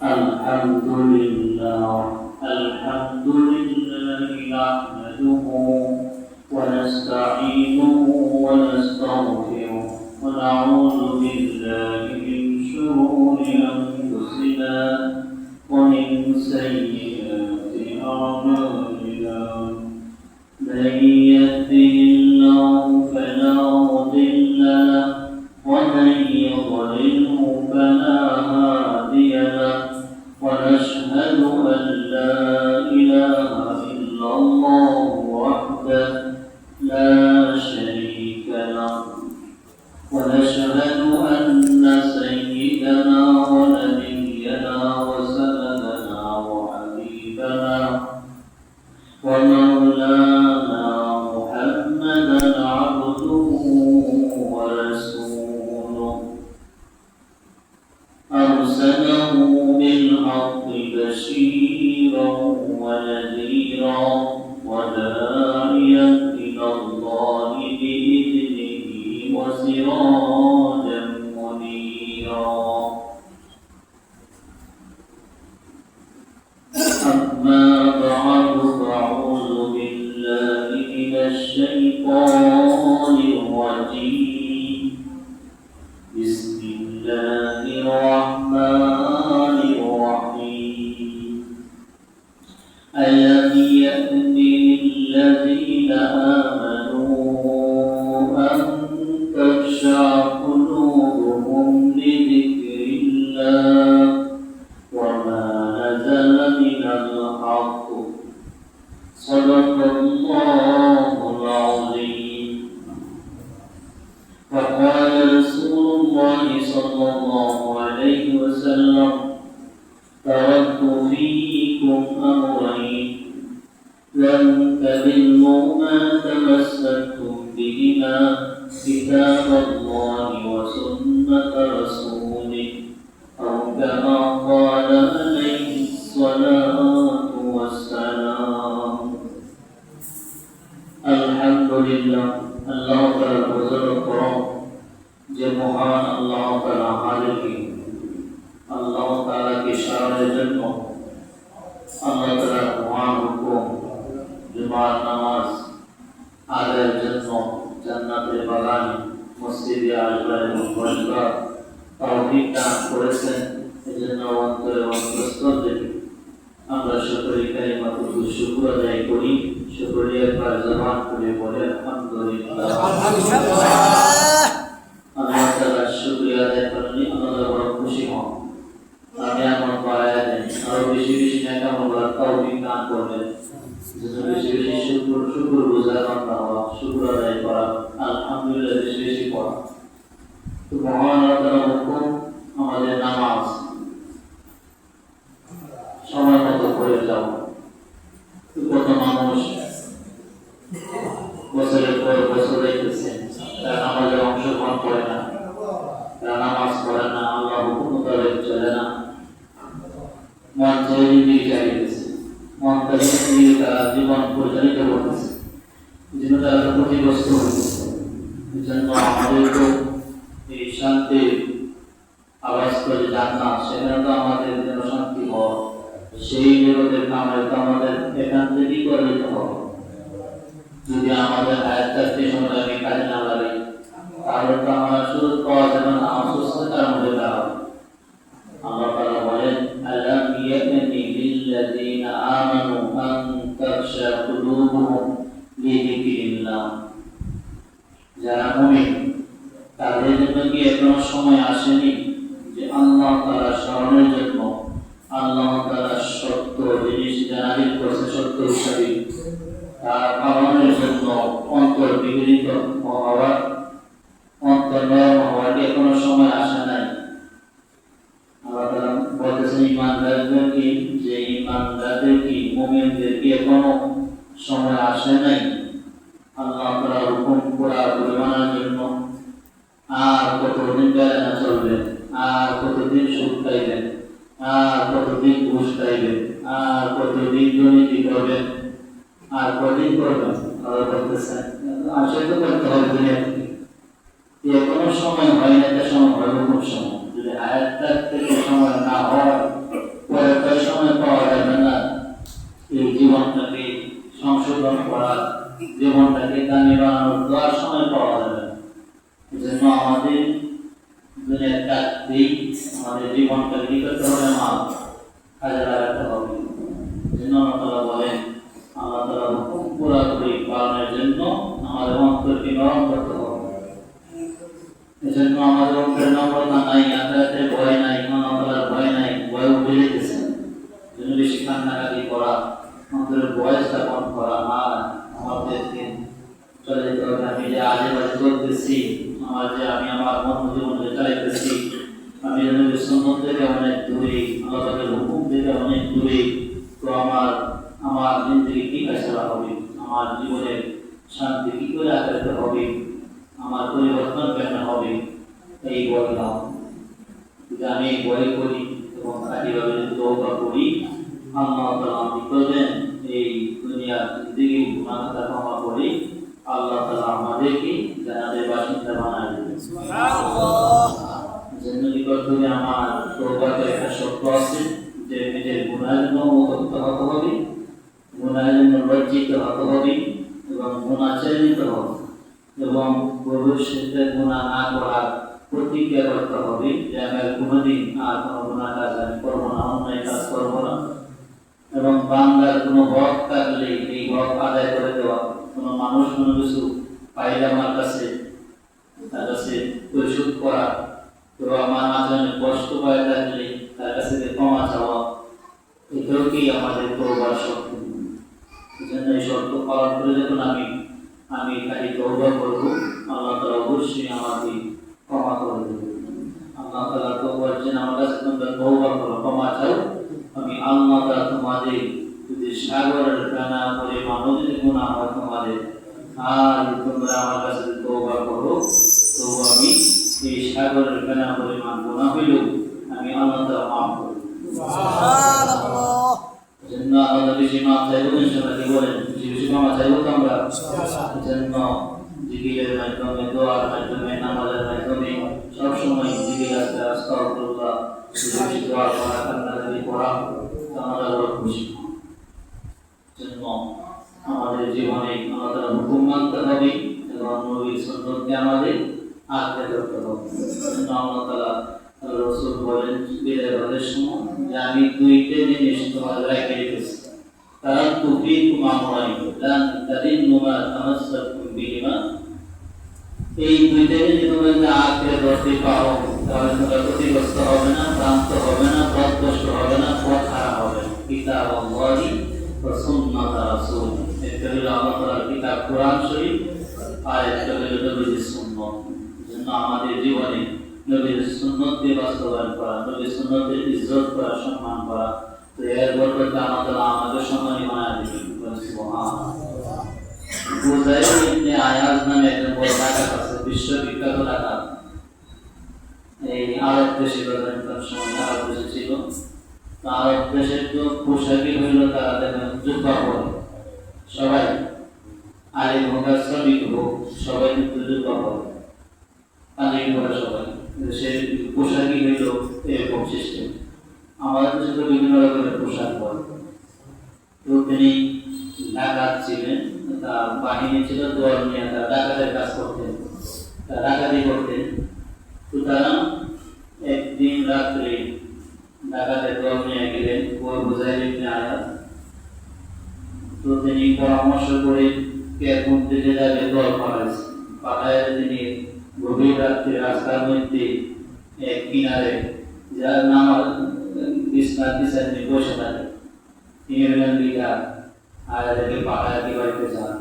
الحمد لله نحمده ونستعينه ونستغفره ونعوذ بالله من شرور أنفسنا ومن سيئات أعمالنا من يهده الله فلا مضل له ومن يضلله فلا هادي له ونشهد أن لا إله إلا الله وحده لا شريك له ونشهد أن سيدنا ونبينا وسندنا وحبيبنا ومولانا محمدا عبده ورسوله أرسله بالحق بشيرا ونذيرا وداعيا إلى الله بإذنه وسراجا منيرا أما بعد فأعوذ بالله من الشيطان الرجيم بسم الله الرحمن الرحيم ألم يأن للذين آمنوا أن تخشع قلوبهم لذكر الله وما نزل من الحق صدق الله العظيم وقال رسول الله صلى الله عليه وسلم تركت فيكم أمرين لن تضلوا ما تمسكتم بهما كتاب الله وسنة رسوله أو كما قال عليه الصلاة والسلام الحمد لله الله تعالى بزرگ کرم যে মহান আল্লাহ তাআলা হালিকি আল্লাহ তাআলা কে শানের জন্য আল্লাহ তাআলা মহান হুকুম জুমার নামাজ আদায়ের জন্য জান্নাতের বাগানে মসজিদে আসবার এবং বসবার তৌফিক দান করেছেন এজন্য অন্তরে অন্তঃস্থল থেকে আমরা সকলে কালিমাতুল শুকর আদায় করি শুকরিয়া পার জবান করে বলে আলহামদুলিল্লাহ আল্লাহ তাআলা শুকরিয়া আদায় করলে আল্লাহ বড় খুশি হন আমি আমার পায়ে দেন আরো বেশি বেশি নেক আমল করার তৌফিক দান করবেন যেন বেশি বেশি শুকর গুজার বান্দা হওয়া শুকর আদায় করা আলহামদুলিল্লাহ বেশি বেশি পড়া তো মহান আল্লাহর হুকুম আমাদের নামাজ সময় মতো করে যাও কত মানুষ বছরের পর বছর দেখতেছে তারা নামাজে অংশগ্রহণ করে না তারা নামাজ পড়ে না আল্লাহ হুকুম মোতাবেক চলে না মন চাইলে দিকে চালিয়েছে মন চাইলে দিকে তারা জীবন পরিচালিত করতেছে যেন তারা ক্ষতিগ্রস্ত হচ্ছে এই জন্য আমাদের তো এই শান্তির আবাস করে জান্নাত সেখানে তো আমাদের যেন শান্তি হয় সেই জগতের কামাই তো আমাদের এখান থেকেই করে দিতে হবে যদি আমাদের হায়াত থাকতে সময় আমি কাজে না লাগে তাহলে তো আমরা সুযোগ পাওয়া যাবে না অসুস্থতার মধ্যে দাঁড়াবো আল্লাহ তাআলা বলেন আলাম ইয়াকুনি লিল্লাযিনা আমানু আন তাখশা কুলুবুহুম লিযিকরিল্লাহ যারা মুমিন তাদের জন্য কি এখনো সময় আসেনি যে আল্লাহ তাআলা স্মরণের জন্য আল্লাহ তাআলা সত্য জিনিস জানার করছে সত্য হিসাবে তার পালনের জন্য অন্তর বিগলিত হওয়া অন্তর নরম হওয়ার এখনো সময় আসে নাই আল্লাহ তাআলা বলতেছেন ঈমানদারদের কি যে ঈমানদারদের কি মুমিনদের কি এখনো সময় আসে নাই আল্লাহ তাআলা হুকুম পুরা মানার জন্য আর কতদিন বেড়ানো চলবে আর কতদিন সুখ পাইবেন আর কতদিন ঘুষ খাইবেন আর কতদিন দুর্নীতি করবেন আর কতদিন করবেন আল্লাহ বলতেছেন আশা তো করতে হবে দুনিয়াতে কোনো সময় হয় না, একটা সময় হয় খুব সময়। যদি হায়াতটা থেকে সময় না হয় আমাদের জীবনটা কি করতে হবে? আমার কাজে লাগাতে হবে। জন্য আল্লাহ তাআলা বলেন, আল্লাহ তাআলা হুকুম পুরোপুরি পালনের জন্য আমাদের অন্তরকে নরম করতে হবে। এজন্য আমাদের অন্তরে নম্রতা নাই, আখিরাতের ভয় নাই, আল্লাহ তাআলার ভয় নাই, ভয় উঠে যেতেছে। জন্য বেশি কান্নাকাটি করা, অন্তরে ভয় স্থাপন করা, আর আমাদেরকে চলে যেতে হবে। আমি যে আজে বাজে করতেছি, আমি আমার মন জীবনে চালাইতেছি, আমি যেন সুন্নত থেকে অনেক দূরে, আল্লাহ তাআলার হুকুম থেকে অনেক দূরে, তো আমার জিন্দেগি কি ফেসলা হবে, আমার জীবনের শান্তি কি করে আগাতে হবে, আমার পরিবর্তন কেন হবে, এই বই নাও। যদি আমি এই বই করি এবং খাঁটিভাবে যদি তওবা করি, আল্লাহ তাআলা কি করবেন? এই দুনিয়ার জিন্দেগি গুনাহ খাতা ক্ষমা করে আল্লাহ তাআলা আমাদেরকে জান্নাতের বাসিন্দা বানায় দেবেন। সুবহানাল্লাহ। জন্য কি করতে হবে? আমার তওবার একটা শর্ত আছে যে নিজের গুনাহের জন্য মুক্ত হতে হবে, গুনাহের জন্য লজ্জিত হতে হবে এবং গুনাহ ছেড়ে দিতে হবে এবং ভবিষ্যতে গুনাহ না করার প্রতিজ্ঞা করতে হবে যে আমি কোনোদিন আর কোনো গুনাহ কাজ আমি করবো না, অন্যায় কাজ করবো না। এবং বান্দার কোনো হক থাকলে এই হক আদায় করে দেওয়া, কোনো মানুষ কোনো কিছু পাইলে আমার কাছে তার কাছে পরিশোধ করা, তো আমার মাঝখানে কষ্ট পায় থাকলে তার কাছে ক্ষমা চাওয়া, এটাও কি আমাদের তওবার শর্ত। এই জন্য এই শর্ত পালন করে যখন আমি খালি তওবা করবো, আল্লাহ তাআলা অবশ্যই আমাকে ক্ষমা করে দেবেন। আল্লাহ তাআলা তো বলছেন আমার কাছে তোমরা তওবা করো, ক্ষমা চাও, আমি আল্লাহ তাআলা তোমাদের যদি সাগরের ফেনা পরিমাণও যদি গুনাহ হয় তোমাদের, আর তোমরা আমার কাছে তওবা করো, তো আমি এই সাগরের ফেনা পরিমাণ গুনাহ হইলেও আমি আল্লাহ তাআলা মাফ করে দেব। সুবহানাল্লাহ। জন্য আল্লাহ বেশি মাফ চাইবো, ইনশাআল্লাহ কি বলেন? বেশি ক্ষমা চাইবো তো আমরা। জন্য জিকিরের মাধ্যমে, দোয়ার মাধ্যমে, নামাজের মাধ্যমে সবসময় জিকির আছে, আস্তাগফিরুল্লাহ, বেশি দোয়া করা, কান্নাকাটি করা, আমরা বড় খুশি। জন্য আমাদের জীবনে আমাদের হুকুম মানতে হবে এবং নবীর সুন্নতকে আমাদের আঁকড়ে ধরতে হবে। আল্লাহ তাআলা রাসূল বলেন বিদায়ের সময় যে আমি দুইটা জিনিস তোমাদের রেখে দিয়েছি, তারা তুফিকুম আমরাইন লান তাদিল্লু মা তামাসসাকুম বিহিমা। এই দুইটা জিনিস তোমরা আঁকড়ে ধরতে পারো তাহলে তোমরা ক্ষতিগ্রস্ত হবে না, ভ্রান্ত হবে না, পথভ্রষ্ট হবে না, পথ হারা হবে না। কিতাবুল্লাহি ওয়া সুন্নাত রাসূল, এটা হলো আল্লাহ তাআলার কিতাব কোরআন শরীফ, আর এটা হলো নবীর সুন্নাত। জন্য আমাদের জীবনে নবীর সুন্নতকে বাস্তবায়ন করা, নবীর সুন্নতের ইজ্জত করা, সম্মান করা, তো এর বরকতে আল্লাহ তাআলা আমাদের সম্মানী বানায় দিবেন। সুবহানাল্লাহ। বুজাইর ইবনে আয়াজ নামে একজন বড় ডাকাত আছে, বিশ্ববিখ্যাত ডাকাত। এই আরব দেশে সময় আরব দেশে ছিল। আরব দেশের তো পোশাকই হইল তারা দেখেন জুব্বা পরে, সবাই আলিম হোক আর শ্রমিক হোক সবাই কিন্তু জুব্বা পরে, পাঞ্জাবি পরে সবাই। সে পোশাকই হইল এরকম সিস্টেম। আমাদের দেশে তো বিভিন্ন রকমের পোশাক পরে। তো তিনি ডাকাত ছিলেন, তার বাহিনী ছিল, দল নিয়ে তারা ডাকাতের কাজ করতেন, ডাকাতি করতেন। সুতরাং একদিন রাত্রে ডাকাতের দল নিয়ে গেলেন বুজাইর ইবনে আয়াজ। তো তিনি পরামর্শ করে কে কোন দিকে যাবে দল পাঠায় তিনি গভীর রাত্রে রাস্তার মধ্যে এক কিনারে যার নাম বিছনার পিছনে বসে থাকে, তিনি বললেন দিঘা আয়াদেরকে পাঠায় কি বাড়িতে যান,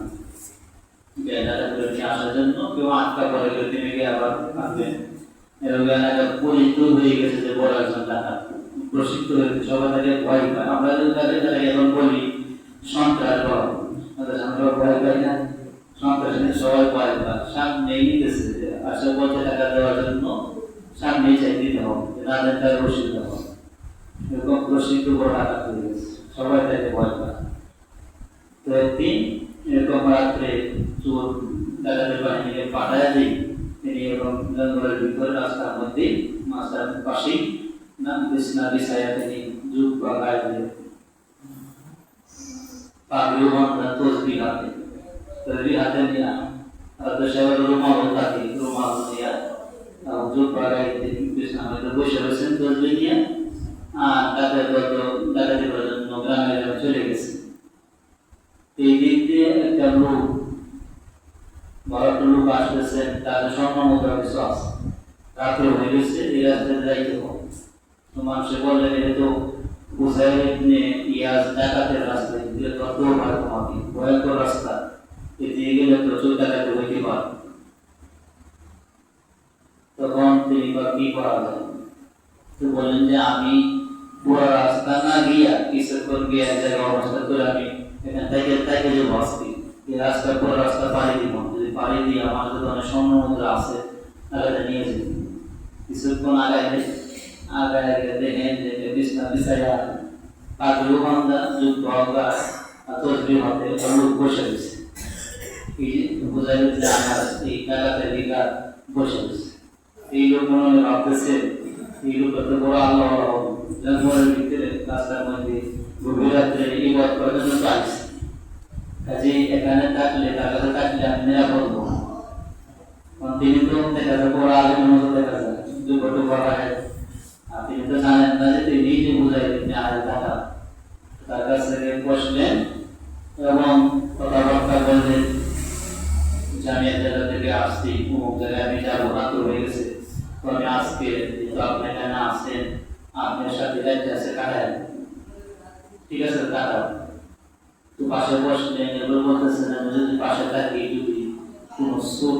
ডাকাতদেরকে আসার জন্য। কেউ আটকা পড়ে, কেউ তিনি গিয়ে আবার থাকবেন। এরকম এলাকা পরিচিত হয়ে গেছে যে বড় একজন ডাকাত, প্রসিদ্ধ হয়েছে, সবাই তাকে ভয় পায়। আমরা যদি তাকে এখন বলি সন্ত্রাস ভয়, আমরা ভয় পাই না, সন্ত্রাস সবাই ভয় পায়। সামনেই নিতেছে আসলে বলতে টাকা দেওয়ার জন্য সামনেই চাই দিতে হবে, না দেন তার প্রসিদ্ধ হবে। এরকম প্রসিদ্ধ বড় ডাকাত হয়ে গেছে, সবাই তাকে ভয় পায়। তো একদিন এরকম রাত্রে চোর ডাকাতের বাহিনীকে পাঠায় দিই, তিনি এরকম জঙ্গলের ভিতরে রাস্তার মধ্যে মাস্টার পাশেই না বিছনা বিছায়া তিনি যুগ বা গায়ে দিয়ে পাগড়ি বাঁধা, তসবিহ হাতে নিয়ে আর তো সেবার রুমাল থাকে, রুমাল দিয়া যুগ পাড়ায় কৃষ্ণ হয়তো বসে রয়েছেন তসবি নিয়ে, আর তাদের ডাকাতি করার জন্য গ্রামে চলে গেছে। এই দিক দিয়ে একটা লোক বড় লোক আসতেছেন, তাদের স্বর্ণ মুদ্রা কিছু আছে, রাত্রে হয়ে গেছে, এই রাস্তায় যাইতে হবে। তো মানুষে বললেন এটা তো বুঝাই ইয়াজ ডাকাতের রাস্তা, এদিকে তত তোমাকে ভয়ঙ্কর রাস্তা, এদিকে গেলে তো চোর ডাকাতে হইতে পারে। তখন তিনি কি করা যায়, তো বললেন যে আমি পুরো রাস্তা না গিয়া কিছুক্ষণ গিয়ে এক জায়গায় অবস্থা করে আমি এখান থেকে যে বসতি এই রাস্তা পুরো রাস্তা পাড়ি দিব, যদি পাড়ি দিয়ে আমার যদি অনেক স্বর্ণ মুদ্রা আছে তাহলে নিয়ে যেতে। কিছুক্ষণ আগায় দেখেন যে বিছনা বিছাইয়া পাগলু বান্দা যুদ্ধ অজ্ঞা তসবি হাতে লোক বসে গেছে। এই বোঝা যাচ্ছে যে আমার এই ডাকাতের দিকার বসে গেছে। এই লোক মনে মনে ভাবতেছে এই লোক এত বড় আল্লাহ জন্মের ভিতরে রাস্তার মধ্যে গভীর রাত্রে এই বধ করার জন্য চাইছে। কাজে এখানে থাকলে তার কাছে থাকলে আমি নিরাপদ হব। তিনি তো দেখা যায় বড় আলেমের মতো দেখা যায়, যুবক বড় হয়। আপনি তো জানেন না যে তিনি যে বুঝাই তিনি আজ থাকা, তার কাছে বসলেন এবং কথাবার্তা বললেন যে আমি এক জায়গা থেকে আসছি, অমুক জায়গায় আমি যাবো, রাত হয়ে গেছে, তো আমি আজকে যেহেতু আপনি এখানে আসছেন আপনার সাথে যাইতে আছে কাটায়, ঠিক আছে কাটাও। তো পাশে বসলেন, এবার বলতেছেন আমি যদি পাশে থাকি, যদি কোনো সুখ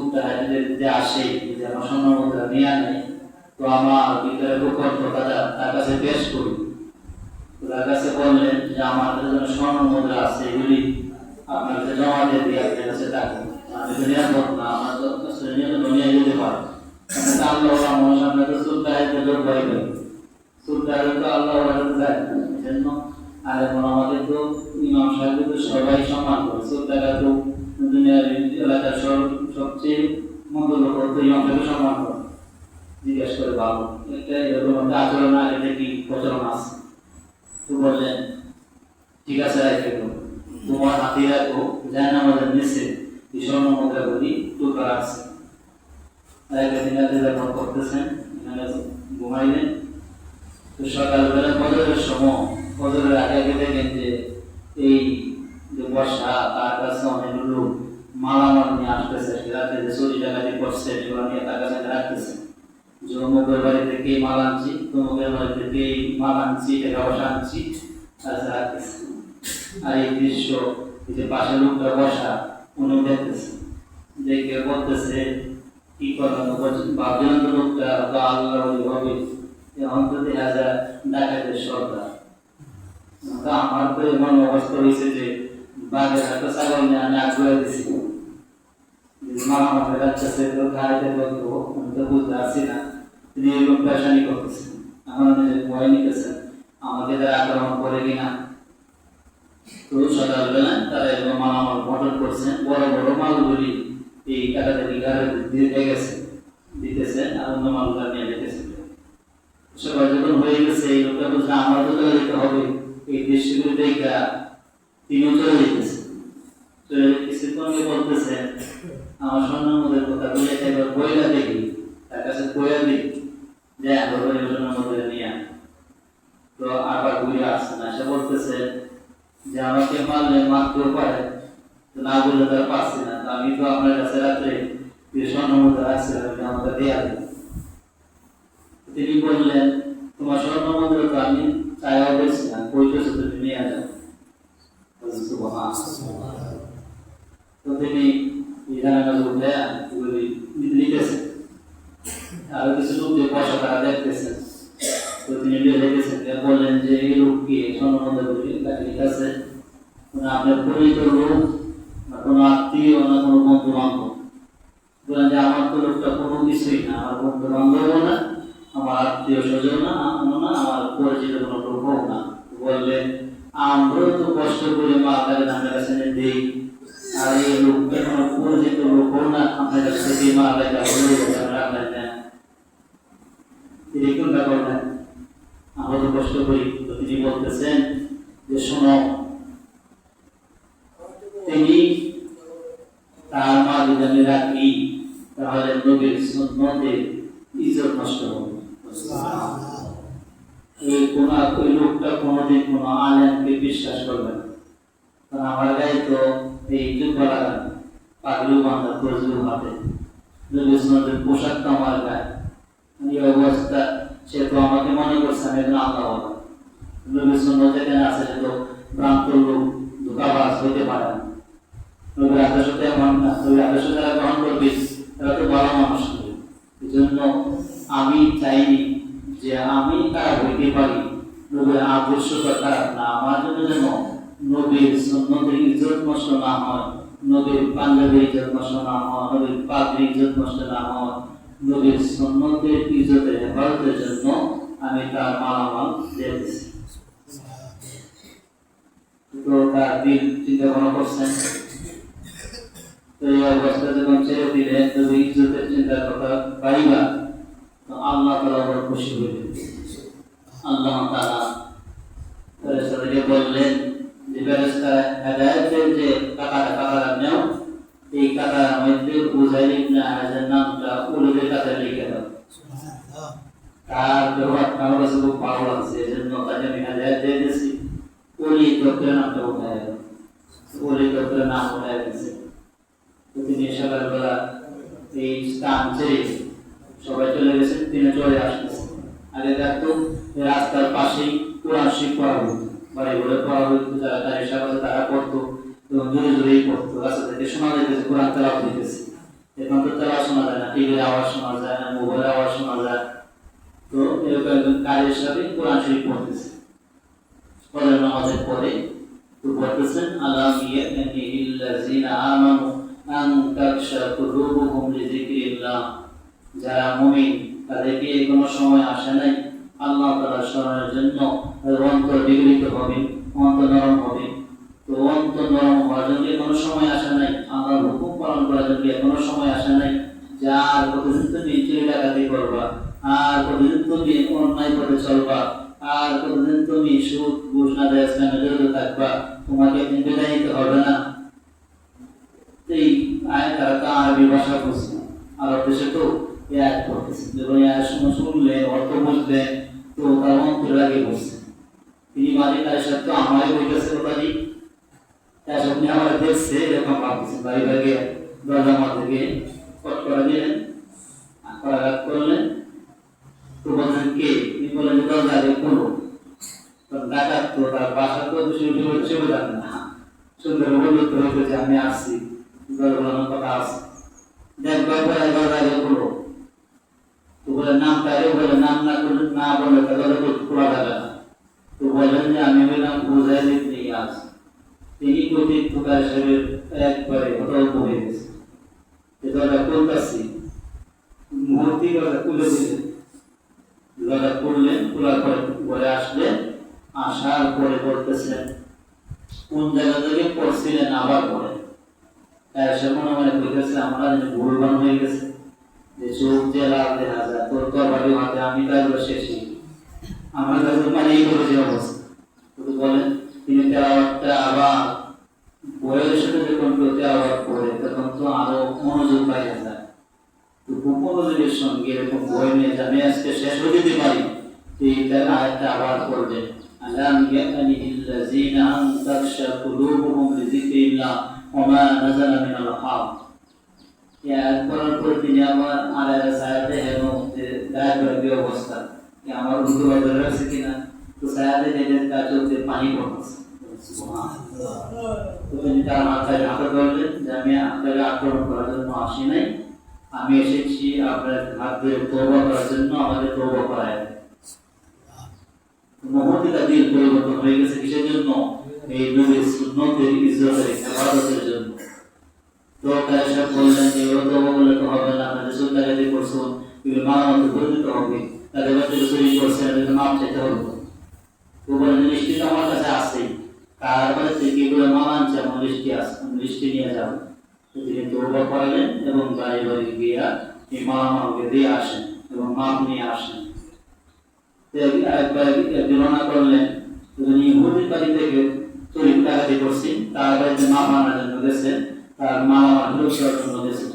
যে আসে, যদি আমার স্বর্ণ মুদ্রা নিয়ে আনে, তো আমার ভিতরে গোপনতা তার কাছে পেশ করি। তার কাছে বললেন যে আমার কাছে স্বর্ণ মুদ্রা আছে, এগুলি আপনার কাছে জমা দিয়ে দিয়ে আপনার কাছে থাকুন, আমি তো নিরাপদ না, আমার তো নিয়ে যেতে পারে। আল্লাহ আমার সামনে তো সুখ দাঁড়িয়ে লোক ভয় করে, সুখ দাঁড়িয়ে তো আল্লাহ যায় না, এই জন্য। আর এখন আমাদের তো ইমাম সাহেব তো সবাই সম্মান করে, সুখ দাঁড়া তো দুনিয়ার এলাকার সবচেয়ে মন্দ লোক তো ইমাম সাহেব সম্মান করে, জিজ্ঞেস করে ভালো এটা এরকম একটা আচরণ আগে থেকে প্রচলন আছে। তো বললেন ঠিক আছে রাখে তোমার হাতে রাখো, যায় না আমাদের নিচে এই স্বর্ণ মুদ্রাগুলি টুকরা আছে। একদিন রাতে যখন করতেছেন এখানে ঘুমাইলেন, তো সকালবেলা ফজরের সময়, ফজরের আগে দেখেন যে এই যে বর্ষা তার কাছে অনেকগুলো মালামাল নিয়ে আসতেছে, রাতে যে চুরি ডাকাতি করছে এগুলো নিয়ে তার কাছে রাখতেছে, যে অমুকের বাড়ি থেকে মাল আনছি, তমুকের বাড়ি থেকে মাল আনছি, টাকা পয়সা আনছি, কাছে রাখতেছে। আর এই দৃশ্য এই যে পাশে লোকটা বসা উনি দেখতেছে, দেখে বলতেছে কি কথা ভাবলেন তো লোকটা বা আল্লাহ হবে অন্তত হাজার ডাকাতের সর্দার। আমার তো এমন অবস্থা হয়েছে যে বাঘের হাতে ছাগল নিয়ে আমি আগ্রহ দিছি, মামা আমাদের কাছে তো গাড়িতে বলতো আমি তো বুঝতে পারছি না, তিনি এরকম পেশানি করতেছেন, আমার নিজের ভয় নিতেছেন আমাকে তারা আক্রমণ করে কিনা। তো সকালবেলা তারা এরকম মালামাল মটন করছেন, বড় বড় মালগুলি এই কাটাতারি গাড়ি দিতে গেছে, দিতেছেন আর অন্য মালগুলা নিয়ে যেতেছেন। সবাই যখন হয়ে গেছে এই লোকটা বলছে আমরা তো চলে যেতে হবে, এই দৃশ্যগুলি দেখা তিনিও চলে যেতেছে। চলে কিছুক্ষণ বলতেছেন আমার স্বর্ণ মুদ্রার কথা বলে একবার বইলা দেখি, তার কাছে বইয়া দেখি যে একবার স্বর্ণ মুদ্রা নিয়ে। তো আবার ঘুরে আসছে না, সে বলতেছে যে আমাকে মারলে মারতেও পারে, তো না বললে তার পারছি না, আমি তো আপনার কাছে রাত্রে স্বর্ণ মুদ্রা আসছে আমাকে দেয়া দেয়। তিনি বললেন তোমার স্বর্ণ মুদ্রা তো আমি চাইও দেখছি না, কইতেছো তুমি নিয়ে যাও। তো তিনি লিখেছেন, আরো কিছু লোক যে বসা তারা দেখতেছেন, তো তিনি লিখেছেন বললেন যে এই লোককে স্বর্ণ মুদ্রা লিখেছে আপনার পরিচিত লোক না কোনো আত্মীয় না কোনো বন্ধু বান্ধব। বলেন যে আমার তো লোকটা কোনো কিছুই না, আমার বন্ধু বান্ধবও না, আমার আত্মীয় স্বজন না, আমার পরিচিত কোনো লোকও না। বললেন আমরাও তো কষ্ট করে মা তাদের আপনার কাছে দিই, আর এই লোকটা কোনো পরিচিত লোকও না, আপনার কাছে থেকে মা তাদের আপনার নেন, তিনি কোনটা করলেন আমরা তো কষ্ট করি। তো তিনি বলতেছেন যে শোনো, তিনি তার মা যদি আমি রাখি তাহলে নবীর সুন্নতে ওই লোকটা কোনোদিন কোনো আলেমকে বিশ্বাস করবে না। কারণ আমার গায়ে তো এই জুব্বা লাগানো, পাগলু বান্ধা তরজু হাতে, নবী সুন্নতের পোশাক তো আমার গায়ে। এই অবস্থা সে তো আমাকে মনে করছে আমি একজন আল্লাহ বলা। নবী সুন্নত যেখানে আছে সে তো ভ্রান্ত লোক, ধোঁকাবাজ হইতে পারে না। নবীর আদর্শ তো এমন না, নবীর আদর্শ যারা গ্রহণ করবে তারা তো ভালো মানুষ হবে। এই জন্য আমি চাইনি যে আমি খারাপ হইতে পারি, নবীর আদর্শটা খারাপ না, আমার জন্য যেন নবীর সুন্নতের ইজ্জত নষ্ট না হয়, নবীর পাঞ্জাবির ইজ্জত নষ্ট না হয়, নবীর পাগড়ির ইজ্জত নষ্ট না হয়, নবীর সুন্নতের ইজ্জতের হেফাজতের জন্য আমি তার মালামাল দিয়েছি। তো তার দিন চিন্তা ভাবনা করছেন। তো এই অবস্থা যখন ছেড়ে দিলে তবে ইজ্জতের চিন্তার কথা পাইবা, তো আল্লাহ তাআলা বড় খুশি হইলেন। আল্লাহ তাআলা ফেরেশতাদেরকে বললেন যে ফেরেশতারা হেদায়েতের যে কাতারা নাও, এই কাতারের মধ্যে উযাইর ইবনে আযার নামটা উলুদের কাতারে লিখে দাও। তার ব্যবহারটা আমার কাছে খুব ভালো লাগছে, এজন্য তাকে আমি হেদায়েত দিয়ে দিয়েছি। ওলি তত্ত্বের নামটা উঠায় দাও, ওলি তত্ত্বের নাম উঠায় দিয়েছে। তিনি সকালবেলা এই স্থান ছেড়ে সবাই চলে গেছেন, তিনি চলে আসতেছেন। আগে দেখতো রাস্তার পাশেই কোরআন শরীফ পড়া হতো, বাড়ি ঘরে পড়া হতো, যারা তার সাথে তারা পড়তো এবং জোরে জোরেই পড়তো। রাস্তা থেকে শোনা যাইতেছে কোরআন তেলাওয়াত হইতেছে। এখন তো তেলাওয়াত শোনা যায় না, টিভির আওয়াজ শোনা যায় না, মোবাইলের আওয়াজ শোনা যায়। তো এরকম একজন কাজের সাথে কোরআন শরীফ পড়তেছে। ফজর নামাজের পরে তো পড়তেছেন আলাম ইয়ানিল্লাযিনা আমানু আন তাখশা কুলুবুহুম লিযিকরিল্লাহ। যারা মুমিন তাদেরকে কোনো সময় আসে নাই আল্লাহ তাআলার স্মরণের জন্য অন্তর বিগলিত হবে, অন্তর নরম হবে। তো অন্তর নরম হওয়ার জন্য কোনো সময় আসে নাই, আল্লাহর হুকুম পালন করার জন্য কোনো সময় আসে নাই। যার প্রতিদিন তুমি চুরি ডাকাতি করবা, আর প্রতিদিন তুমি অন্যায় পথে চলবা, আর প্রতিদিন তুমি সুদ ঘুষ না দেয় ইসলামে জড়িত থাকবা, তোমাকে বিদায় নিতে হবে না। এই আয়াত তারা আরবি ভাষা বুঝছে, আরব দেশে তো এই আয়াত পড়তেছে। যখন এই আয়াত শুনলে অর্থ বুঝলেন তো তার অন্তরে লাগে বসছে। তিনি মালিক তার সাথে আমারই বইতেছে কথাটি, তার সামনে আমার দেখছে এরকম ভাবতেছে। বাড়ি ভাগে দরজা মাথা থেকে কট করে দিলেন, আঘাত করলেন। তো বললেন কে? তিনি বললেন যে দরজা আগে খুলো। ডাকাত তো তার বাসা তো সেও জানে না, সুন্দর বলল তো হয়েছে আমি আসছি, দরজার কথা আছে, দেখবার পরে দরজা আগে খুলো। তো বলে নাম তাইও বলে নাম না করলে না বলে দরজা খোলা যাবে না। তো বললেন যে আমি বললাম উযাইর ইবনে ইয়াস। তিনি কর্তৃক ফুকার হিসেবে একবারে হতভম্ব হয়ে গেছে। দরজা খুলতেছি, মুহূর্তে দরজা খুলে দিলেন। দরজা খুললেন, খোলার পরে ঘরে আসলেন। আসার পরে বলতেছেন কোন জায়গা থেকে পড়ছিলেন আবার পড়ে। সে মনে মনে কইতেছে আমরা ভুলভাল হয়ে গেছে, যে চোখ যে লাল দেখা যায়, তোর তরবারি হাতে আমি তাইগুলো শেষই আমার কাছে মানে এই করে যে অবস্থা। বলেন তিনি তেলাওয়াতটা আবার বইয়ের সাথে যখন তেলাওয়াত করে তখন তো আরো মনোযোগ পাইয়া যায়। তো খুব মনোযোগের সঙ্গে এরকম বই নিয়ে আমি আজকে শেষ হয়ে দিতে পারি, এই আয়াতটা আবার পড়বেন। আলাম ইয়ানিল্লাযিনা আন তাখশা কুলুবুহুম লিযিকরিল্লাহ ওয়া মা নাযালা মিনাল হক। ইয়ার পড়ার পরে তিনি আমার আলাদা সায়াতে এবং দায়িত্বের অবস্থা আমার উর্দু ধরে রাখছে কিনা, তো সায়াতে নিজের কাজ হচ্ছে পানি পড়ছে। তো তিনি তার মাথায় হাতে ধরলেন যে আমি আপনাকে আক্রমণ করার জন্য আসি নাই, আমি এসেছি আপনার হাত ধরে তওবা করার জন্য, আমাদের তওবা করায়। মুহূর্তে দিল পরিবর্তন হয়ে গেছে কিসের জন্য? এই নবীর সুন্নতের ইজ্জতের হেফাজতের জন্য। তো তারা সব বললেন যে ও তওবা করলে তো হবে না, আপনাদের সুন্নাতে করছেন এগুলো মানাতে করে দিতে হবে, তাদের বাড়িতে চুরি করছেন এদের মাপ চাইতে হবে। তো বলেন লিস্টি তো আমার কাছে আসেই, কার বাড়িতে এগুলো মানাচ্ছে আমার লিস্টি আছে, লিস্টি নিয়ে যাবো। তিনি তওবা করলেন এবং বাড়ি বাড়ি গিয়া এই মালামালকে দিয়ে আসেন এবং মাপ নিয়ে আসেন। তুলনা করলেন ইহুদির বাড়ি থেকে চুরি ডাকাতি করছেন, তার বাড়িতে মাপ আনার জন্য গেছেন, তার মালামাল ফেরত জন্য গেছেন।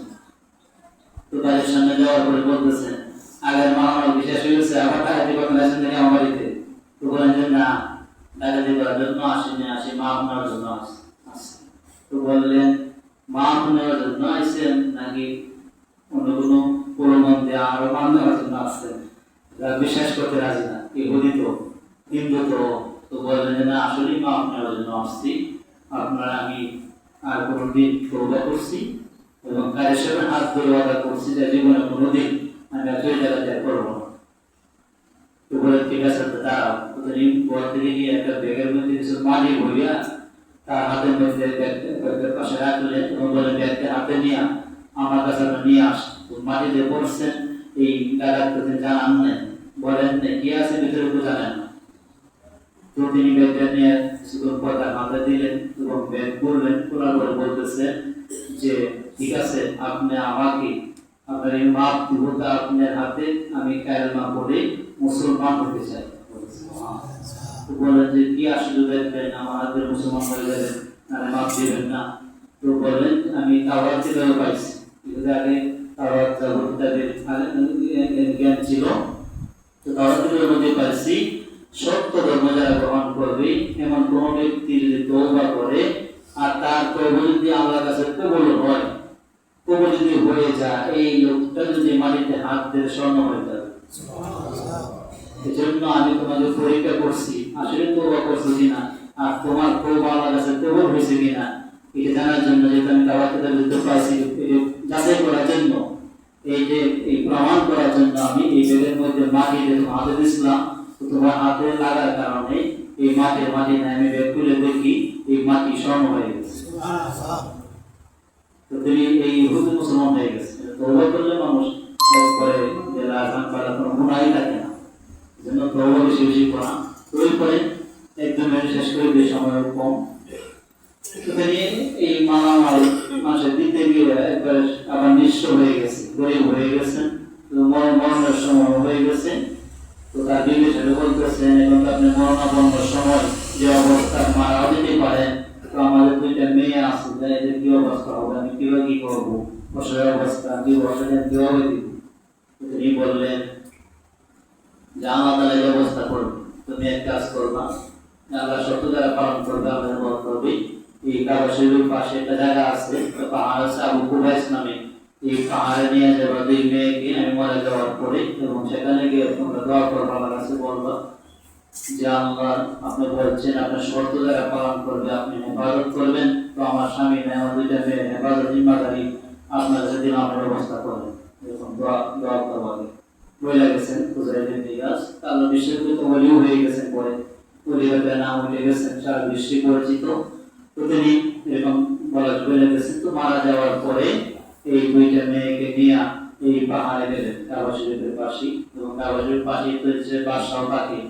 তো তাদের সামনে যাওয়ার পরে বলতেছেন আগের মালামাল বিশেষ হয়ে গেছে, আবার ডাকাতি করতে আসেন থেকে আমার বাড়িতে, শাদী করার জন্য আসেনি, আসি মা আপনার জন্য আসছে। তো বললেন মা আপনার জন্য আসছেন নাকি অন্য কোনো প্রলোভন দিয়ে আরো মান দেওয়ার জন্য আসছেন? বিশ্বাস করতে রাজি না, ইহুদি তো, হিন্দু তো। তো বললেন যে না, আসলেই মা আপনার জন্য আসছি, আপনার আমি আর কোনোদিন তওবা করছি এবং কাজের সাথে হাত ধরে ওয়াদা করছি যে জীবনে কোনোদিন আমি আর ওই জায়গা ত্যাগ করবো না। তো বলে ঠিক আছে, দাঁড়াও। ঘর থেকে গিয়ে একটা ব্যাগের মধ্যে কিছু মাটি ভরিয়া তার হাতের মধ্যে ব্যাগের পাশে রাখলেন এবং বলে ব্যাগটা হাতে নিয়ে আমার কাছে নিয়ে আস। মাটিতে পড়ছেন, এই দাদাকে জানান নেন, বলেন কি আছে ভিতরে তো জানেন না। তো তিনি ব্যাগটা নিয়ে কিছুক্ষণ পর তার হাতে দিলেন এবং ব্যাগ করলেন, করার পরে বলতেছেন যে ঠিক আছে, আপনি আমাকে আপনার এই মাপ দিব, আপনার হাতে আমি কালেমা পড়ে মুসলমান হতে চাই। বলেন যে কি আসলে দেখবেন আমার হাতে মুসলমান হয়ে যাবেন, মাপ দিবেন না? তো বললেন আমি তাওরাত কিতাবে পাইছি, আগে তাওরাত জাবুর তাদের জ্ঞান ছিল। তো তাওরাত কিতাবের মধ্যে পাইছি সত্য ধর্ম যারা গ্রহণ করবে এমন কোন ব্যক্তি যদি তওবা করে আর তার তওবা যদি আল্লাহর কাছে কবুল হয়, কবুল যদি হয়ে যায়, এই লোকটা যদি মাটিতে হাত দিয়ে স্বর্ণ হয়ে যাবে। এজন্য আমি তোমাকে পরীক্ষা করছি, আসলে তওবা করছো কিনা আর তোমার তওবা আল্লাহর কাছে কবুল হয়েছে কিনা এটা জানার জন্য, যে আমি তাওরাত কিতাবে পাইছি যাচাই করার জন্য, এই প্রমাণ করার জন্য আমি এই ব্যাগের মধ্যে মাটি দিয়ে তোমার হাতে দিয়েছিলাম। তোমার হাতে লাগার কারণে এই মাটি না, আমি ব্যাগ খুলে দেখি এই মাটি স্বর্ণ হয়ে গেছে। তো তুমি এই ইহুদি মুসলমান হয়ে গেছে। তওবা করলে মানুষ একবারে আযান করার কোনো গুনাহই থাকে না, জন্য তওবা বেশি বেশি করা। ওই পরে একদম শেষ করে দিয়ে সময় কম, এই মালামাল মাসে দিতে গিয়ে একবার আবার নিঃস্ব হয়ে গেছে, গরিব হয়ে গেছেন, মরণের সময় হয়ে গেছে। তো তার বিবেচনা বলতেছেন এবং আপনি মরণাপন্নের সময় যে অবস্থা মারাও যেতে পারেন, তো আমাদের দুইটা মেয়ে আছে, এদের কি অবস্থা হবে, আমি কিভাবে কি করবো, অসহায় অবস্থা কি অসহায় কিভাবে দিব? তিনি বললেন যে আল্লাহ তাআলা এই অবস্থা করবে, তুমি এক কাজ করবা, আল্লাহ সত্য দ্বারা পালন করবে, আল্লাহ বল করবে। এই কাবা শরীফের পাশে একটা জায়গা আছে, পাহাড় আছে, আবু কুবাইস নামে। এই পাহাড়ে নিয়ে যাবা দুই মেয়েকে, আমি মারা যাওয়ার পরে, এবং সেখানে গিয়ে তোমরা দোয়া করবা, আমার কাছে বলবা যে আল্লাহ আপনি বলছেন আপনার শর্ত দ্বারা পালন করবে, আপনি হেফাজত করবেন, তো আমার স্বামী নেই, আমার দুইটা মেয়ে হেফাজত জিম্মাদারি আপনার কাছে দিন, আমার ব্যবস্থা করবেন। এরকম দোয়া করবা বলে গেছেন হুজাইর নিয়াজ। আল্লাহ বিশ্বের তো ওলিও হয়ে গেছেন, পরে ওলিয়াদের নাম উঠে গেছেন, সারা বিশ্বে পরিচিত। তো তিনি এরকম বলে গেছেন। তো মারা যাওয়ার পরে এই দুইটা মেয়েকে নিয়ে এই পাহাড়ে গেলেন, কাবা শরীফের পাশে, এবং কাবা শরীফের পাশে তো যে বাদশাহ থাকে,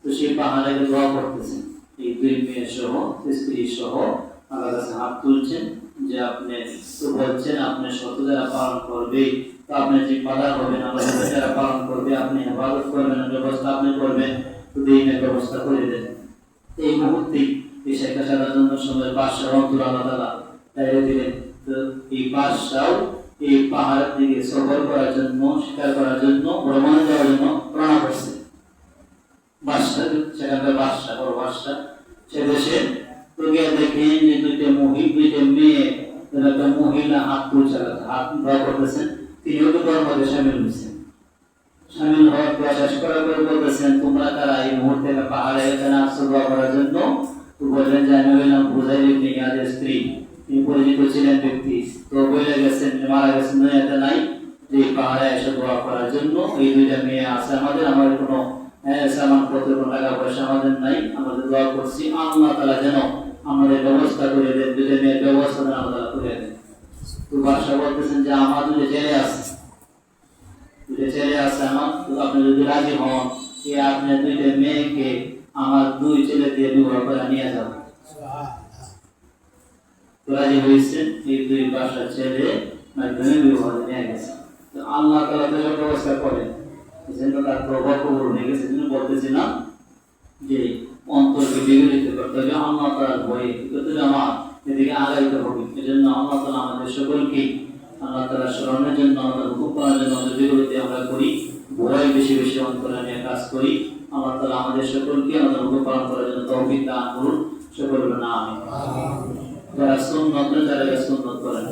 তো সেই পাহাড়ে দোয়া করতেছেন। এই দুই মেয়ে সহ স্ত্রী সহ আল্লাহর কাছে হাত তুলছেন যে আপনি তো বলছেন আপনি সত্য দ্বারা পালন করবে, তো আপনি জিম্মাদার হবেন, আল্লাহ যারা পালন করবে আপনি হেফাজত করবেন, ব্যবস্থা আপনি করবেন, তো দিনের ব্যবস্থা করে দেন। এই মুহূর্তে এই শেখা সাদার জন্য সময় বাদশাহ অন্তর আল্লাহ তাআলা তাইরে দিলেন। তো এই বাদশাহ এই পাহাড়ের দিকে সফর করার জন্য, শিকার করার জন্য, ভ্রমণে যাওয়ার জন্য রওনা করছে। বাদশাহ সেখানকার বাদশাহ, বড় বাদশাহ সে দেশে তো গিয়ে দেখেন যে দুইটা মেয়ে, একটা মহিলা হাত তুলছে, হাত দোয়া করতেছেন, তিনিও তো কর্মে সামিল হয়েছেন। সামিল হওয়ার প্রয়াস করার পরে বলতেছেন তোমরা তারা এই মুহূর্তে পাহাড়ে এখানে আসছো দোয়া করার জন্য? তো বললেন যে আমি হইলাম হুজাইর ইবনে ইয়াদের স্ত্রী, তিনি পরিচিত ছিলেন ব্যক্তি। তো বলে গেছেন মারা গেছেন, দুনিয়াতে নাই, যে পাহাড়ে এসে দোয়া করার জন্য। এই দুইটা মেয়ে আছে আমাদের কোনো সামান পত্র, কোনো টাকা পয়সা আমাদের নাই, আমাদের দোয়া করছি আল্লাহ তাআলা যেন আমাদের ব্যবস্থা করে দেন, দুইটা মেয়ের ব্যবস্থা যেন আল্লাহ তাআলা করে দেন। তো বাদশাহ বলতেছেন যে আমার দুইটা ছেলে আছে, আমার, আপনি যদি রাজি হন আপনি দুইটা মেয়েকে আমার দুই ছেলে দিয়ে বিবাহ করে নিয়ে যাবেন। রাজি হয়েছেন, এই দুই বাসার ছেলে মাধ্যমে বিবাহ নিয়ে গেছে। তো আল্লাহ তাআলা তো ব্যবস্থা করেন, যেন তার তওবা কবুল হয়ে গেছে। জন্য বলতেছিলাম যে অন্তরকে বিগলিত করতে হবে, আল্লাহ তাআলার ভয়ে করতে আমার এদিকে আগাইতে হবে। এজন্য আল্লাহ তাআলা আমাদের সকলকে আল্লাহ তাআলার স্মরণের জন্য, আল্লাহর হুকুম পালনের জন্য বিগলিত আমরা করি। ভয় বেশি বেশি অন্তরে নিয়ে কাজ করি। আল্লাহ তাআলা আমাদের সকলকে আমাদের অনুকরণ করার জন্য তৌফিক দান করুন। সকল বলুন আমিন। যারা সুন্নত যারা সুন্নত করেন